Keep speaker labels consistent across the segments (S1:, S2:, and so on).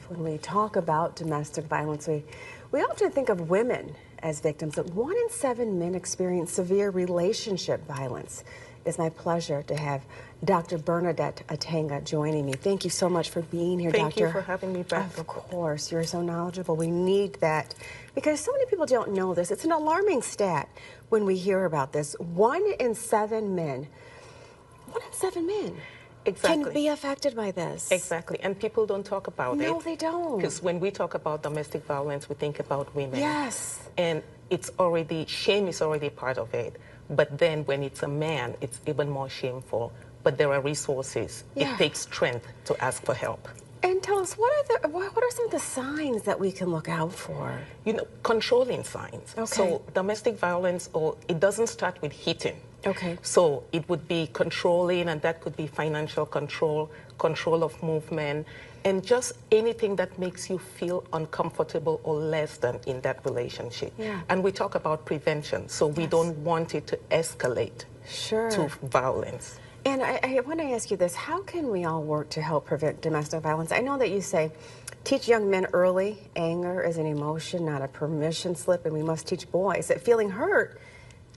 S1: When we talk about domestic violence, we often think of women as victims, but 1 in 7 men experience severe relationship violence. It's my pleasure to have Dr. Bernadette Atanga joining me. Thank you so much for being here, Doctor.
S2: Thank you for having me back.
S1: Of course, you're so knowledgeable. We need that because so many people don't know this. It's an alarming stat when we hear about this. 1 in 7 men, 1 in 7 men.
S2: Exactly.
S1: Can be affected by this.
S2: Exactly, and people don't talk about it.
S1: No, they don't.
S2: Because when we talk about domestic violence, we think about women.
S1: Yes.
S2: And shame is already part of it. But then when it's a man, it's even more shameful. But there are resources.
S1: Yeah.
S2: It takes strength to ask for help.
S1: And tell us, what are some of the signs that we can look out for?
S2: You know, controlling signs.
S1: Okay.
S2: So domestic violence, it doesn't start with hitting.
S1: Okay.
S2: So it would be controlling, and that could be financial control, control of movement, and just anything that makes you feel uncomfortable or less than in that relationship.
S1: Yeah.
S2: And we talk about prevention, so we don't want it to escalate to violence.
S1: And I want to ask you this, how can we all work to help prevent domestic violence? I know that you say, teach young men early, anger is an emotion, not a permission slip, and we must teach boys that feeling hurt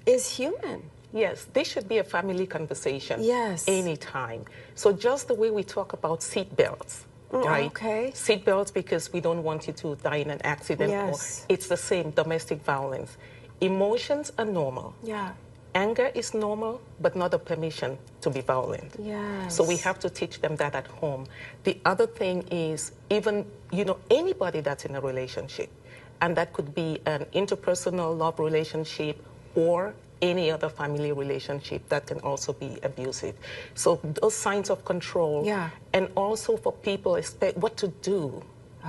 S1: is human.
S2: Yes, this should be a family conversation.
S1: Yes.
S2: Anytime. So just the way we talk about seat belts, right?
S1: Okay.
S2: Seat belts because we don't want you to die in an accident.
S1: Yes.
S2: Or it's the same, domestic violence. Emotions are normal.
S1: Yeah.
S2: Anger is normal, but not a permission to be violent.
S1: Yes.
S2: So we have to teach them that at home. The other thing is even, anybody that's in a relationship, and that could be an interpersonal love relationship or any other family relationship that can also be abusive. So those signs of control, and also for people expect what to do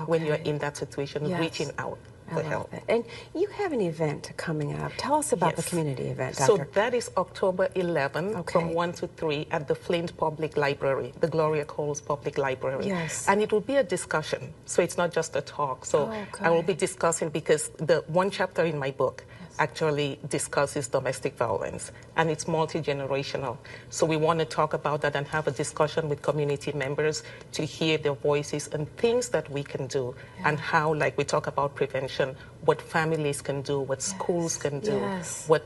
S2: when you're in that situation, reaching out for help.
S1: And you have an event coming up. Tell us about the community event, Doctor.
S2: So that is October 11 from 1 to 3 at the Flint Public Library, the Gloria Coles Public Library.
S1: Yes.
S2: And it will be a discussion, so it's not just a talk. So I will be discussing, because the one chapter in my book actually discusses domestic violence, and it's multi-generational. So we want to talk about that and have a discussion with community members to hear their voices and things that we can do, and how, like we talk about prevention, what families can do, what schools can do, what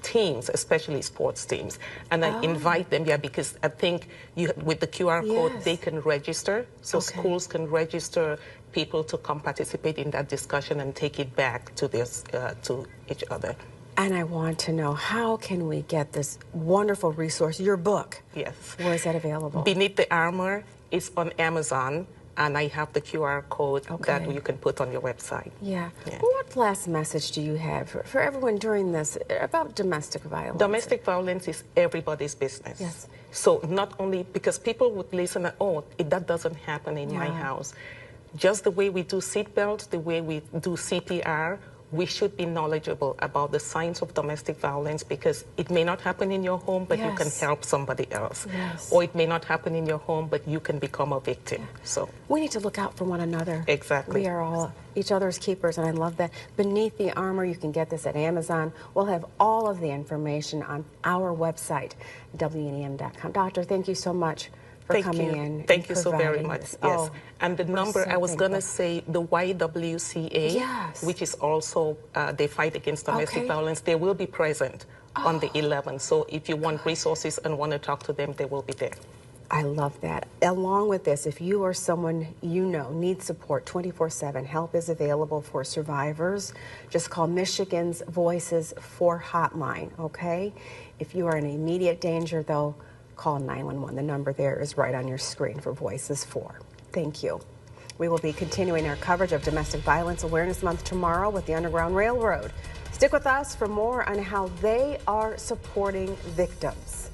S2: teams, especially sports teams. And I invite them, because I think with the QR code, they can register. So schools can register people to come participate in that discussion and take it back to to each other.
S1: And I want to know, how can we get this wonderful resource, your book?
S2: Yes.
S1: Where is that available?
S2: Beneath the Armor is on Amazon, and I have the QR code that you can put on your website.
S1: Yeah. What last message do you have for everyone during this about domestic violence?
S2: Domestic violence is everybody's business.
S1: Yes.
S2: So not only, because people would listen, that doesn't happen in my house. Just the way we do seatbelts, the way we do CPR, we should be knowledgeable about the signs of domestic violence, because it may not happen in your home, but you can help somebody else.
S1: Yes.
S2: Or it may not happen in your home, but you can become a victim. So
S1: we need to look out for one another.
S2: Exactly.
S1: We are all each other's keepers, and I love that. Beneath the Armor, you can get this at Amazon. We'll have all of the information on our website, WNEM.com. Doctor, thank you so much for coming in.
S2: Thank you so very much. Yes. And the number, I was going to say, the YWCA, which is also, they fight against domestic violence, they will be present on the 11th. So if you want resources and want to talk to them, they will be there.
S1: I love that. Along with this, if you or someone you know needs support 24/7, help is available for survivors. Just call Michigan's Voices 4 hotline, okay? If you are in immediate danger, though, call 911. The number there is right on your screen for Voices 4. Thank you. We will be continuing our coverage of Domestic Violence Awareness Month tomorrow with the Underground Railroad. Stick with us for more on how they are supporting victims.